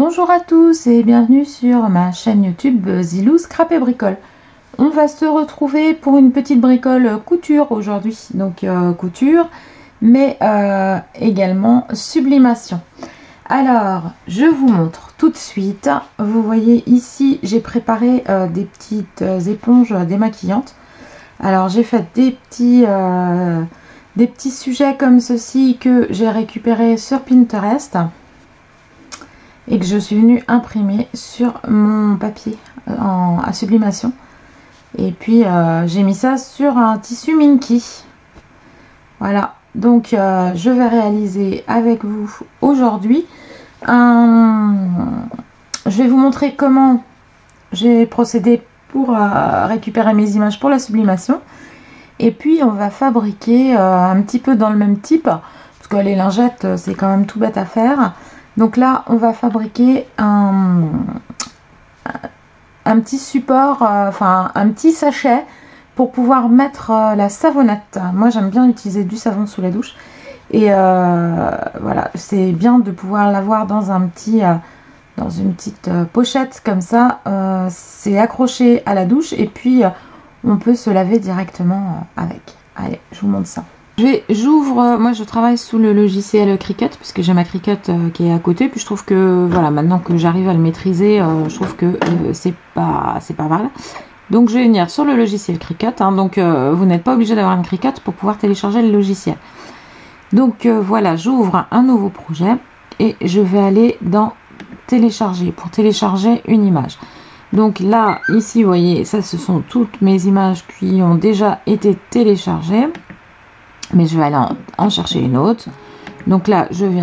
Bonjour à tous et bienvenue sur ma chaîne YouTube Zilou Scrap et Bricole. On va se retrouver pour une petite bricole couture aujourd'hui, donc couture, mais également sublimation. Alors, je vous montre tout de suite. Vous voyez ici, j'ai préparé des petites éponges démaquillantes. Alors, j'ai fait des petits sujets comme ceci que j'ai récupérés sur Pinterest et que je suis venue imprimer sur mon papier à sublimation. Et puis j'ai mis ça sur un tissu Minky. Voilà, donc je vais réaliser avec vous aujourd'hui je vais vous montrer comment j'ai procédé pour récupérer mes images pour la sublimation. Et puis on va fabriquer un petit peu dans le même type, parce que les lingettes c'est quand même tout bête à faire. Donc là on va fabriquer un petit support, enfin un petit sachet pour pouvoir mettre la savonnette. Moi j'aime bien utiliser du savon sous la douche. Et voilà, c'est bien de pouvoir l'avoir dans un petit, dans une petite pochette comme ça. C'est accroché à la douche et puis on peut se laver directement avec. Allez, je vous montre ça. J'ouvre, moi je travaille sous le logiciel Cricut puisque j'ai ma Cricut qui est à côté. Puis je trouve que voilà, maintenant que j'arrive à le maîtriser, je trouve que c'est pas mal. Donc je vais venir sur le logiciel Cricut. Donc vous n'êtes pas obligé d'avoir une Cricut pour pouvoir télécharger le logiciel. Donc voilà, j'ouvre un nouveau projet et je vais aller dans télécharger pour télécharger une image. Donc là, ici, vous voyez, ça ce sont toutes mes images qui ont déjà été téléchargées. Mais je vais aller en chercher une autre. Donc là, je vais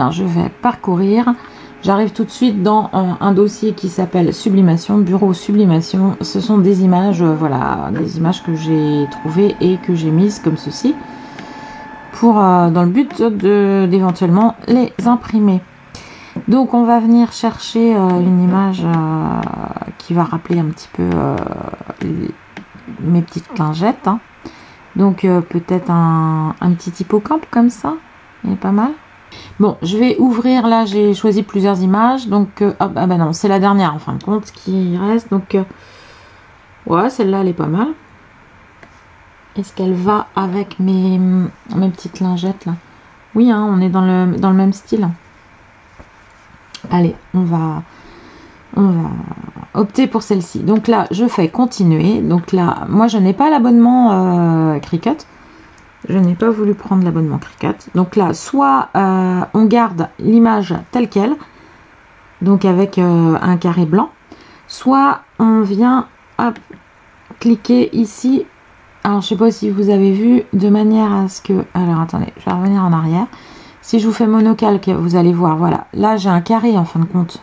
parcourir. J'arrive tout de suite dans un dossier qui s'appelle Sublimation, Bureau Sublimation. Ce sont des images, voilà, des images que j'ai trouvées et que j'ai mises comme ceci. Dans le but d'éventuellement les imprimer. Donc on va venir chercher une image qui va rappeler un petit peu mes petites lingettes. Donc peut-être un petit hippocampe comme ça, il est pas mal. Bon, je vais ouvrir, là j'ai choisi plusieurs images, donc ah bah non, c'est la dernière en fin de compte qui reste, donc ouais, celle-là elle est pas mal. Est-ce qu'elle va avec mes petites lingettes là? Oui, on est dans le même style. Allez, on va opter pour celle-ci. Donc là, je fais continuer. Donc là, moi, je n'ai pas l'abonnement Cricut. Je n'ai pas voulu prendre l'abonnement Cricut. Donc là, soit on garde l'image telle qu'elle, donc avec un carré blanc, soit on vient cliquer ici. Alors, je sais pas si vous avez vu, de manière à ce que... Alors, attendez, je vais revenir en arrière. Si je vous fais monocalque, vous allez voir, voilà. Là, j'ai un carré, en fin de compte.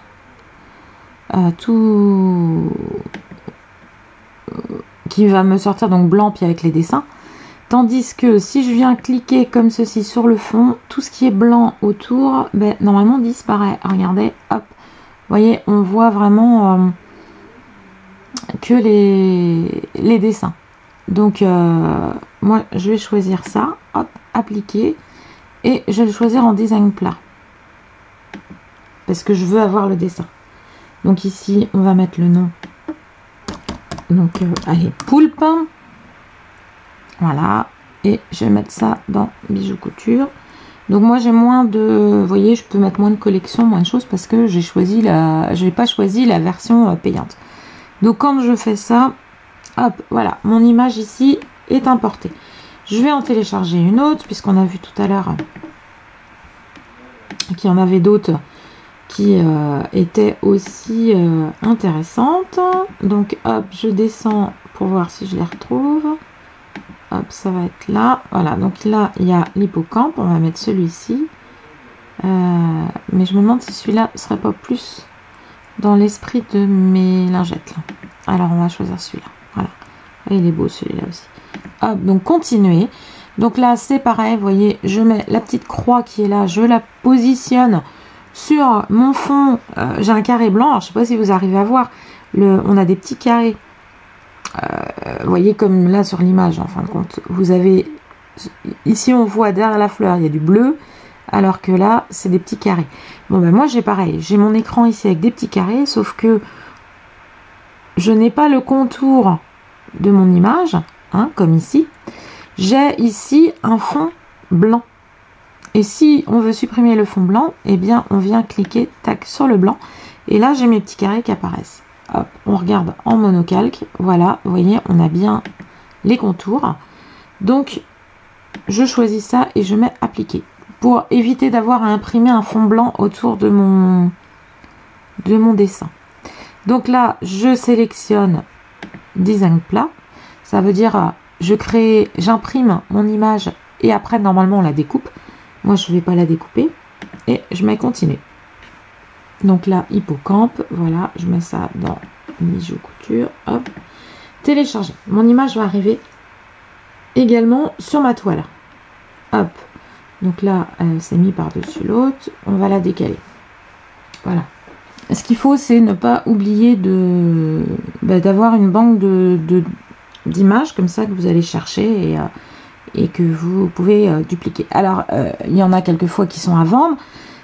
Tout... qui va me sortir, donc, blanc, puis avec les dessins. Tandis que, si je viens cliquer comme ceci sur le fond, tout ce qui est blanc autour, ben, normalement, disparaît. Regardez, hop. Vous voyez, on voit vraiment que les dessins. Donc moi je vais choisir ça, hop, appliquer, et je vais le choisir en design plat parce que je veux avoir le dessin. Donc ici on va mettre le nom, donc allez, poulpe, voilà, et je vais mettre ça dans bijoux couture. Donc moi j'ai moins de, vous voyez, je peux mettre moins de collections, moins de choses parce que j'ai choisi j'ai pas choisi la version payante. Donc quand je fais ça, hop, voilà, mon image ici est importée. Je vais en télécharger une autre, puisqu'on a vu tout à l'heure qu'il y en avait d'autres qui étaient aussi intéressantes. Donc, hop, je descends pour voir si je les retrouve. Hop, ça va être là. Voilà, donc là, il y a l'hippocampe. On va mettre celui-ci. Mais je me demande si celui-là ne serait pas plus dans l'esprit de mes lingettes. Là. Alors, on va choisir celui-là. Voilà, et il est beau celui-là aussi. Hop, donc continuer. Donc là c'est pareil, vous voyez, je mets la petite croix qui est là, je la positionne sur mon fond. J'ai un carré blanc, alors je sais pas si vous arrivez à voir, on a des petits carrés. Vous voyez comme là sur l'image, en fin de compte, vous avez ici on voit derrière la fleur il y a du bleu, alors que là, c'est des petits carrés. Bon, ben moi, j'ai pareil. J'ai mon écran ici avec des petits carrés, sauf que je n'ai pas le contour de mon image, hein, comme ici. J'ai ici un fond blanc. Et si on veut supprimer le fond blanc, eh bien, on vient cliquer, tac, sur le blanc. Et là, j'ai mes petits carrés qui apparaissent. Hop, on regarde en monocalque. Voilà, vous voyez, on a bien les contours. Donc, je choisis ça et je mets appliquer. Pour éviter d'avoir à imprimer un fond blanc autour de mon dessin. Donc là, je sélectionne design plat. Ça veut dire, j'imprime mon image et après, normalement, on la découpe. Moi, je ne vais pas la découper. Et je mets continuer. Donc là, hippocampe. Voilà, je mets ça dans Mijou couture. Hop. Télécharger. Mon image va arriver également sur ma toile. Hop. Donc là, elle s'est mise par-dessus l'autre. On va la décaler. Voilà. Ce qu'il faut, c'est ne pas oublier d'avoir une banque d'images comme ça que vous allez chercher et que vous pouvez dupliquer. Alors, il y en a quelquefois qui sont à vendre.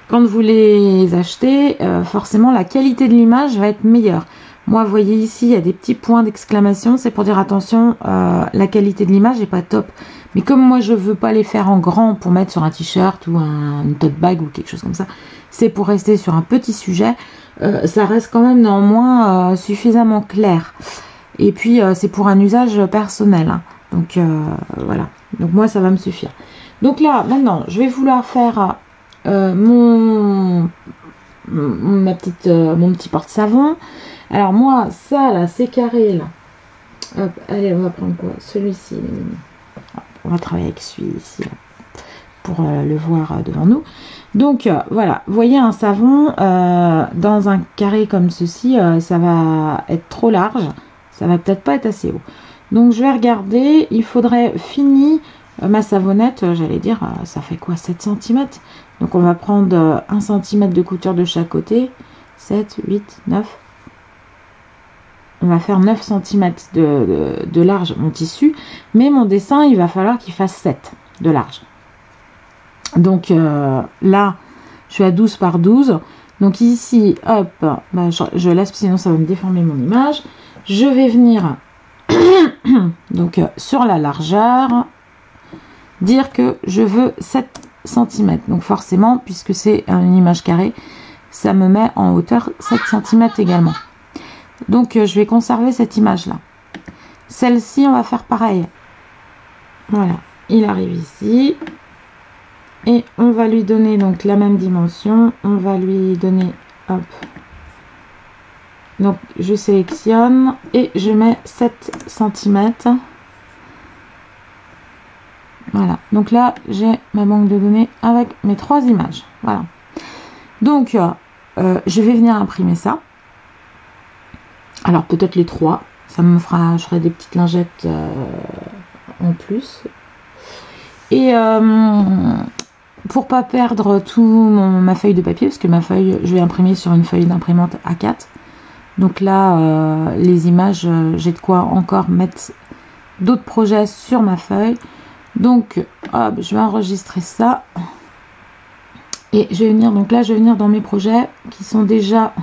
Quand vous les achetez, forcément, la qualité de l'image va être meilleure. Moi, vous voyez ici, il y a des petits points d'exclamation. C'est pour dire, attention, la qualité de l'image n'est pas top. Mais comme moi, je ne veux pas les faire en grand pour mettre sur un t-shirt ou une tote bag ou quelque chose comme ça, c'est pour rester sur un petit sujet. Ça reste quand même néanmoins suffisamment clair. Et puis, c'est pour un usage personnel. Hein. Donc, voilà. Donc, moi, ça va me suffire. Donc là, maintenant, je vais vouloir faire mon petit porte-savon. Alors, moi, ça, là, c'est carré, là. Hop, allez, on va prendre quoi? Celui-ci. On va travailler avec celui-ci, pour le voir devant nous. Donc, voilà. Vous voyez, un savon, dans un carré comme ceci, ça va être trop large. Ça va peut-être pas être assez haut. Donc, je vais regarder. Il faudrait finir ma savonnette. J'allais dire, ça fait quoi? 7 cm. Donc, on va prendre 1 cm de couture de chaque côté. 7, 8, 9. On va faire 9 cm de large, mon tissu. Mais mon dessin, il va falloir qu'il fasse 7 de large. Donc, là, je suis à 12 par 12. Donc, ici, hop, bah, je laisse, sinon ça va me déformer mon image. Je vais venir donc sur la largeur, dire que je veux 7 cm. Donc forcément, puisque c'est une image carrée, ça me met en hauteur 7 cm également. Donc je vais conserver cette image là. Celle-ci, on va faire pareil. Voilà, il arrive ici. Et on va lui donner donc la même dimension. On va lui donner, hop. Donc, je sélectionne et je mets 7 cm. Voilà. Donc là, j'ai ma banque de données avec mes 3 images. Voilà. Donc, je vais venir imprimer ça. Alors, peut-être les 3. Ça me fera, je ferai des petites lingettes en plus. Et pour pas perdre ma feuille de papier, parce que ma feuille, je vais imprimer sur une feuille d'imprimante A4. Donc là, les images, j'ai de quoi encore mettre d'autres projets sur ma feuille. Donc, hop, je vais enregistrer ça. Et je vais venir, donc là, je vais venir dans mes projets qui sont déjà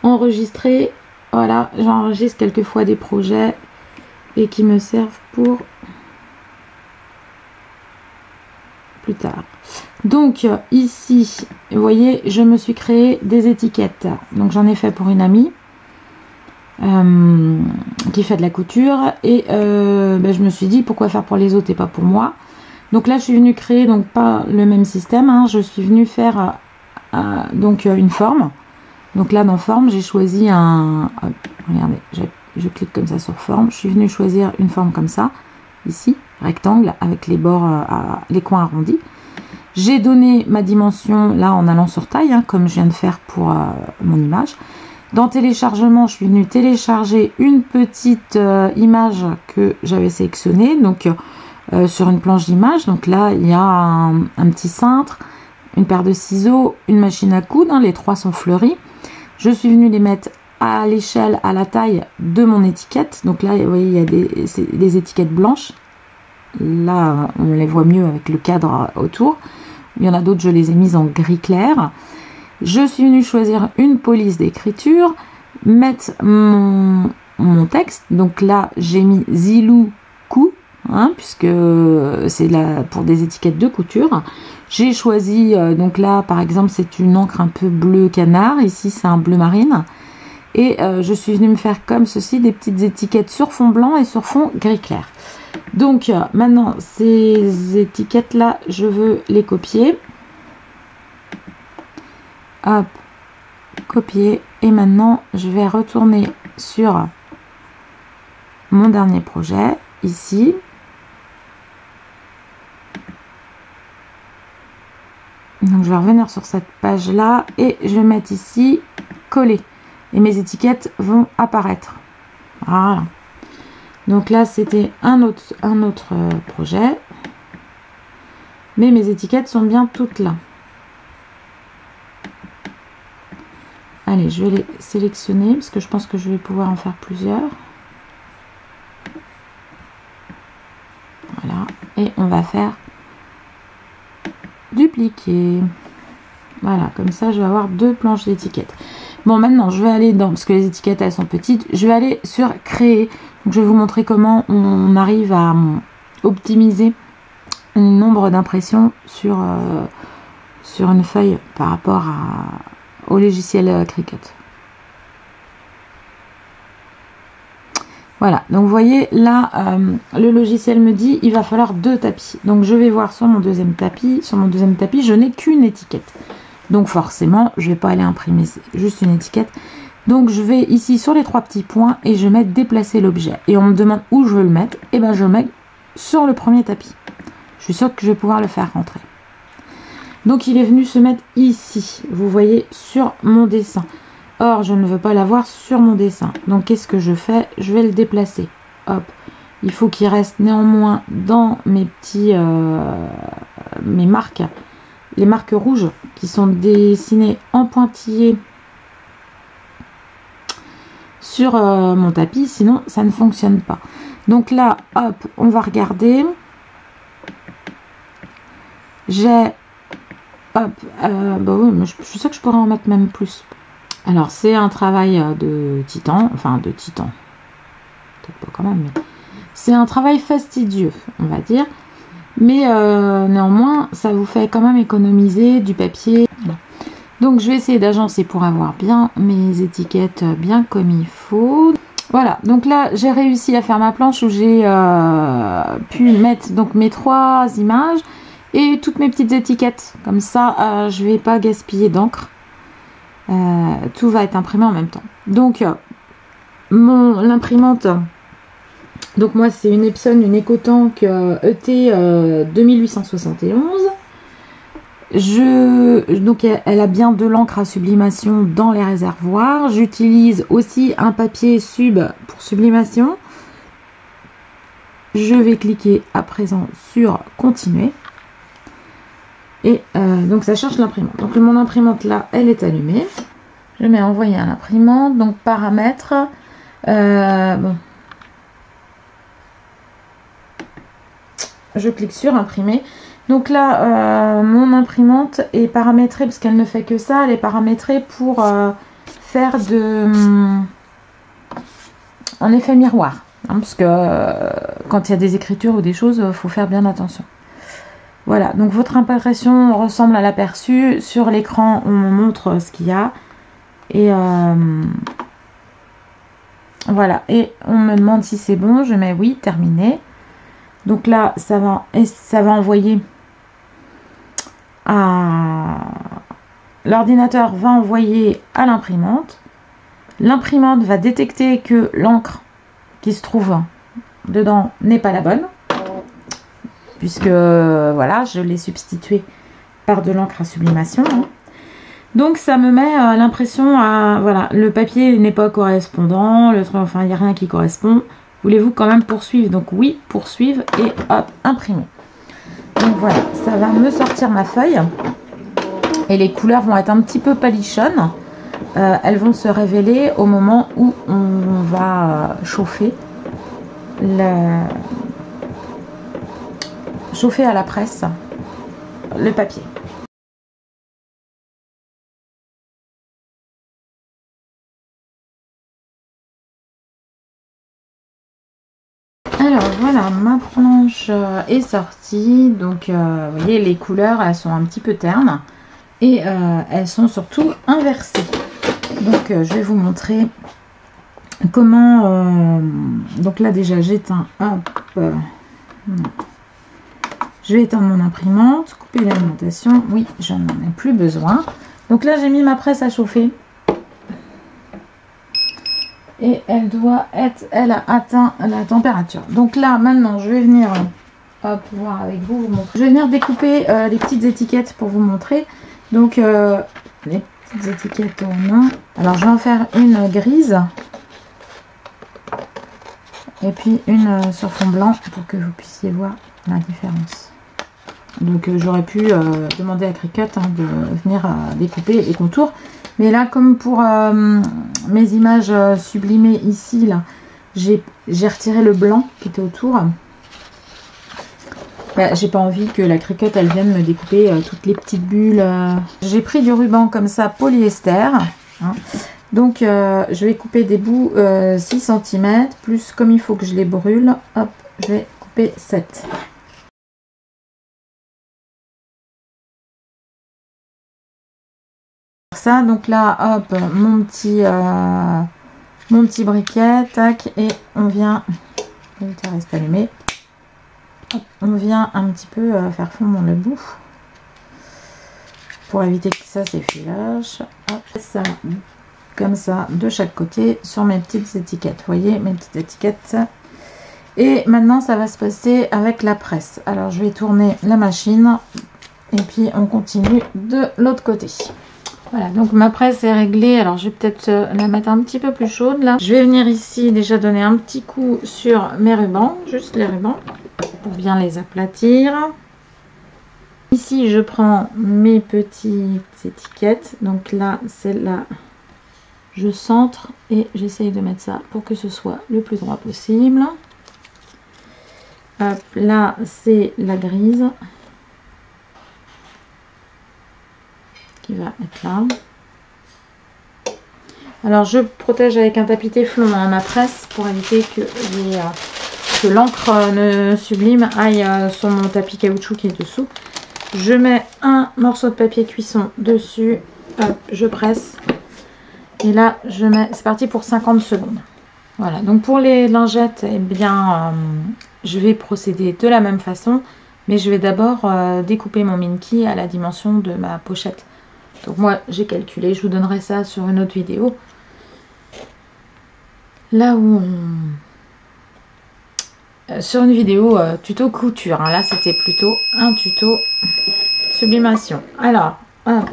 enregistrés. Voilà, j'enregistre quelquefois des projets et qui me servent pour plus tard. Donc ici, vous voyez, je me suis créé des étiquettes. Donc j'en ai fait pour une amie qui fait de la couture et je me suis dit pourquoi faire pour les autres et pas pour moi. Donc là je suis venue créer donc pas le même système. Hein, je suis venue faire donc une forme. Donc là dans forme j'ai choisi regardez, je clique comme ça sur forme. Je suis venue choisir une forme comme ça ici, rectangle avec les bords, les coins arrondis. J'ai donné ma dimension là en allant sur taille, hein, comme je viens de faire pour mon image. Dans téléchargement, je suis venue télécharger une petite image que j'avais sélectionnée, donc sur une planche d'image. Donc là, il y a un petit cintre, une paire de ciseaux, une machine à coudre, hein, les 3 sont fleuris. Je suis venue les mettre à l'échelle, à la taille de mon étiquette. Donc là, vous voyez, il y a des étiquettes blanches. Là, on les voit mieux avec le cadre autour. Il y en a d'autres, je les ai mises en gris clair. Je suis venue choisir une police d'écriture, mettre mon texte. Donc là, j'ai mis Zilou Cou, hein, puisque c'est là pour des étiquettes de couture. J'ai choisi, donc là, par exemple, c'est une encre un peu bleu canard. Ici, c'est un bleu marine. Et je suis venue me faire comme ceci, des petites étiquettes sur fond blanc et sur fond gris clair. Donc maintenant, ces étiquettes-là, je veux les copier. Hop, copier. Et maintenant, je vais retourner sur mon dernier projet, ici. Donc je vais revenir sur cette page-là et je vais mettre ici, coller. Et mes étiquettes vont apparaître. Voilà. Donc là, c'était un autre projet. Mais mes étiquettes sont bien toutes là. Allez, je vais les sélectionner parce que je pense que je vais pouvoir en faire plusieurs. Voilà. Et on va faire dupliquer. Voilà, comme ça, je vais avoir 2 planches d'étiquettes. Bon, maintenant, je vais aller dans, parce que les étiquettes, elles sont petites, je vais aller sur créer. Donc, je vais vous montrer comment on arrive à optimiser le nombre d'impressions sur une feuille par rapport au logiciel Cricut. Voilà, donc vous voyez, là, le logiciel me dit, il va falloir 2 tapis. Donc, je vais voir sur mon deuxième tapis. Sur mon deuxième tapis, je n'ai qu'une étiquette. Donc forcément, je ne vais pas aller imprimer juste une étiquette. Donc je vais ici sur les 3 petits points et je vais mettre déplacer l'objet. Et on me demande où je veux le mettre. Et bien je le mets sur le premier tapis. Je suis sûre que je vais pouvoir le faire rentrer. Donc il est venu se mettre ici. Vous voyez, sur mon dessin. Or, je ne veux pas l'avoir sur mon dessin. Donc qu'est-ce que je fais? Je vais le déplacer. Hop. Il faut qu'il reste néanmoins dans mes petits... mes marques. Les marques rouges qui sont dessinées en pointillés sur mon tapis, sinon ça ne fonctionne pas. Donc là, hop, on va regarder. J'ai, hop, bah oui, mais je suis sûre que je pourrais en mettre même plus. Alors c'est un travail de titan, enfin de titan, peut-être pas quand même, mais c'est un travail fastidieux, on va dire. Mais néanmoins, ça vous fait quand même économiser du papier. Donc je vais essayer d'agencer pour avoir bien mes étiquettes bien comme il faut. Voilà, donc là j'ai réussi à faire ma planche où j'ai pu mettre donc mes 3 images et toutes mes petites étiquettes. Comme ça, je vais pas gaspiller d'encre. Tout va être imprimé en même temps. Donc l'imprimante... Donc moi c'est une Epson, une EcoTank ET 2871. Donc elle a bien de l'encre à sublimation dans les réservoirs. J'utilise aussi un papier sub pour sublimation. Je vais cliquer à présent sur continuer. Et donc ça cherche l'imprimante. Donc mon imprimante là, elle est allumée. Je mets envoyer à l'imprimante. Donc paramètres. Bon. Je clique sur imprimer. Donc là, mon imprimante est paramétrée, parce qu'elle ne fait que ça, elle est paramétrée pour faire un effet miroir. Hein, parce que quand il y a des écritures ou des choses, il faut faire bien attention. Voilà, donc votre impression ressemble à l'aperçu. Sur l'écran, on me montre ce qu'il y a. Et voilà, et on me demande si c'est bon. Je mets oui, terminé. Donc là, ça va envoyer à... L'ordinateur va envoyer à l'imprimante. L'imprimante va détecter que l'encre qui se trouve dedans n'est pas la bonne. Puisque, voilà, je l'ai substituée par de l'encre à sublimation. Donc ça me met l'impression à... Voilà, le papier n'est pas correspondant. Enfin, il n'y a rien qui correspond. Voulez-vous quand même poursuivre? Donc oui, poursuivre et hop, imprimer. Donc voilà, ça va me sortir ma feuille. Et les couleurs vont être un petit peu palichonnes. Elles vont se révéler au moment où on va chauffer à la presse le papier. Alors voilà, ma planche est sortie. Donc vous voyez, les couleurs elles sont un petit peu ternes et elles sont surtout inversées. Donc je vais vous montrer comment. Donc là déjà j'éteins. Je vais éteindre mon imprimante, couper l'alimentation. Oui, j'en ai plus besoin. Donc là j'ai mis ma presse à chauffer. Et elle doit être, elle a atteint la température. Donc là maintenant je vais venir voir avec vous montrer. Je vais venir découper les petites étiquettes pour vous montrer. Donc les petites étiquettes non. Alors je vais en faire une grise et puis une sur fond blanc pour que vous puissiez voir la différence. Donc j'aurais pu demander à Cricut de venir découper les contours. Mais là, comme pour mes images sublimées ici, là, j'ai retiré le blanc qui était autour. Bah, j'ai pas envie que la Cricut elle vienne me découper toutes les petites bulles. J'ai pris du ruban comme ça, polyester. Hein. Donc je vais couper des bouts 6 cm, plus comme il faut que je les brûle, hop, je vais couper 7. Ça, donc là, hop, mon petit briquet, tac, et on vient, le reste allumé, hop, on vient un petit peu faire fondre le bout pour éviter que ça s'effilage. Ça, comme ça, de chaque côté sur mes petites étiquettes. Vous voyez, mes petites étiquettes. Et maintenant, ça va se passer avec la presse. Alors, je vais tourner la machine et puis on continue de l'autre côté. Voilà, donc ma presse est réglée. Alors je vais peut-être la mettre un petit peu plus chaude là. Je vais venir ici déjà donner un petit coup sur mes rubans, juste les rubans, pour bien les aplatir. Ici je prends mes petites étiquettes. Donc là, celle-là, je centre et j'essaye de mettre ça pour que ce soit le plus droit possible. Hop, là c'est la grise. Qui va être là. Alors je protège avec un tapis téflon ma presse pour éviter que l'encre ne sublime aille sur mon tapis caoutchouc qui est dessous. Je mets un morceau de papier cuisson dessus, hop, je presse et là je mets, c'est parti pour 50 secondes. Voilà, donc pour les lingettes, eh bien je vais procéder de la même façon, mais je vais d'abord découper mon Minky à la dimension de ma pochette. Donc moi j'ai calculé, je vous donnerai ça sur une autre vidéo. Là où sur une vidéo tuto couture, hein. Là c'était plutôt un tuto sublimation. Alors, hop,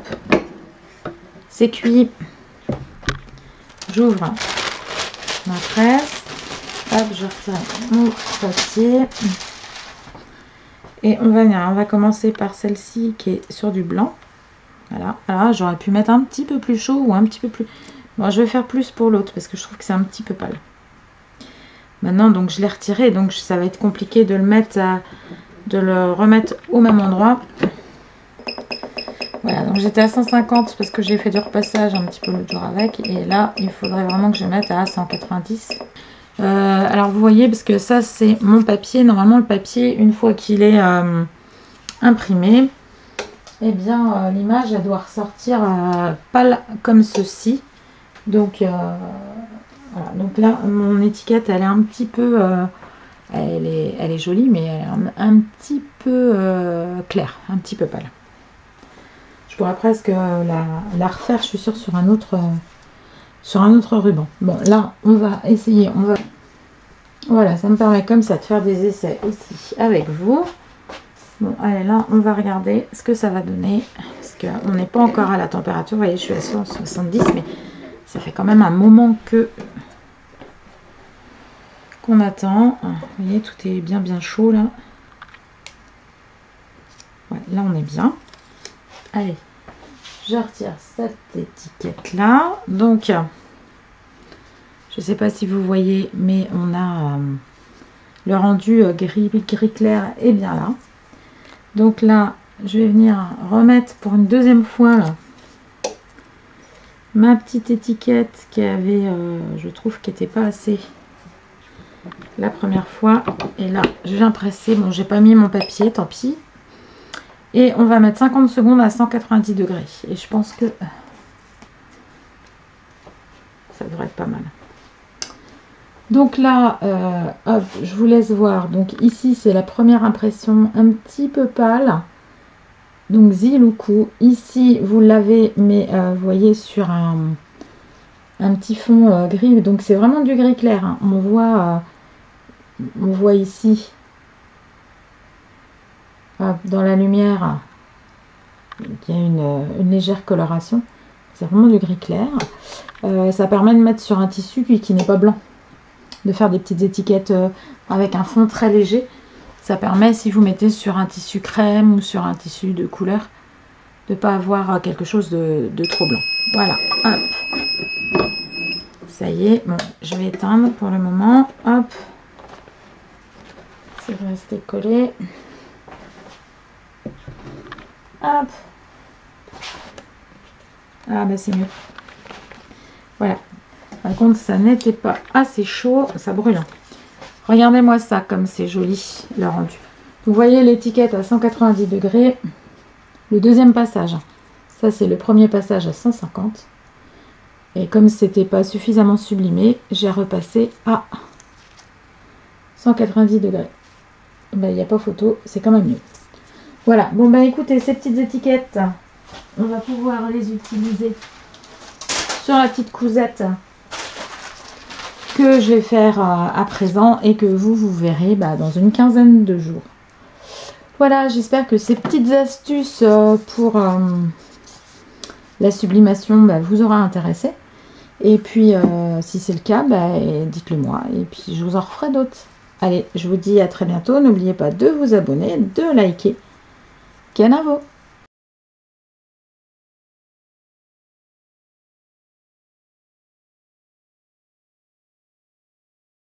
c'est cuit. J'ouvre ma presse. Hop, je retire mon papier. Et on va commencer par celle-ci qui est sur du blanc. Voilà, alors j'aurais pu mettre un petit peu plus chaud ou un petit peu plus... Bon, je vais faire plus pour l'autre parce que je trouve que c'est un petit peu pâle. Maintenant, donc je l'ai retiré, donc ça va être compliqué de le mettre de le remettre au même endroit. Voilà, donc j'étais à 150 parce que j'ai fait du repassage un petit peu l'autre jour avec. Et là, il faudrait vraiment que je mette à 190. Alors vous voyez, parce que ça c'est mon papier. Normalement le papier, une fois qu'il est imprimé, eh bien l'image elle doit ressortir pâle comme ceci. Donc voilà, donc là mon étiquette elle est un petit peu elle est jolie, mais elle est un petit peu claire, un petit peu pâle. Je pourrais presque la refaire, je suis sûre, sur un autre ruban. Bon, là on va essayer, voilà, ça me permet comme ça de faire des essais aussi avec vous. Bon, allez, là on va regarder ce que ça va donner, parce qu'on n'est pas encore à la température. Vous voyez, je suis à 170, mais ça fait quand même un moment qu'on attend. Vous voyez, tout est bien chaud là. Ouais, là on est bien. Allez, je retire cette étiquette là. Donc je sais pas si vous voyez, mais on a le rendu gris clair est bien là. Donc là je vais venir remettre pour une deuxième fois là ma petite étiquette qui avait je trouve qu'elle n'était pas assez la première fois. Et là, je viens presser. Bon, j'ai pas mis mon papier, tant pis. Et on va mettre 50 secondes à 190 degrés. Et je pense que ça devrait être pas mal. Donc là, hop, je vous laisse voir. Donc ici, c'est la première impression un petit peu pâle. Donc Ziluku. Ici, vous l'avez, mais vous voyez sur un petit fond gris. Donc c'est vraiment du gris clair. Hein. On voit ici, hop, dans la lumière, il y a une légère coloration. C'est vraiment du gris clair. Ça permet de mettre sur un tissu qui n'est pas blanc. De faire des petites étiquettes avec un fond très léger. Ça permet, si vous mettez sur un tissu crème ou sur un tissu de couleur, de ne pas avoir quelque chose de trop blanc. Voilà, hop. Ça y est, bon, je vais éteindre pour le moment. Hop. C'est resté collé. Hop. Ah bah c'est mieux. Voilà. Par contre, ça n'était pas assez chaud, ça brûle. Regardez-moi ça, comme c'est joli, le rendu. Vous voyez l'étiquette à 190 degrés. Le deuxième passage, ça c'est le premier passage à 150. Et comme c'était pas suffisamment sublimé, j'ai repassé à 190 degrés. Ben, il n'y a pas photo, c'est quand même mieux. Voilà, bon bah écoutez, ces petites étiquettes, on va pouvoir les utiliser sur la petite cousette que je vais faire à présent et que vous verrez dans une quinzaine de jours. Voilà, j'espère que ces petites astuces pour la sublimation vous aura intéressé. Et puis, si c'est le cas, dites-le moi. Et puis, je vous en referai d'autres. Allez, je vous dis à très bientôt. N'oubliez pas de vous abonner, de liker. Canavo!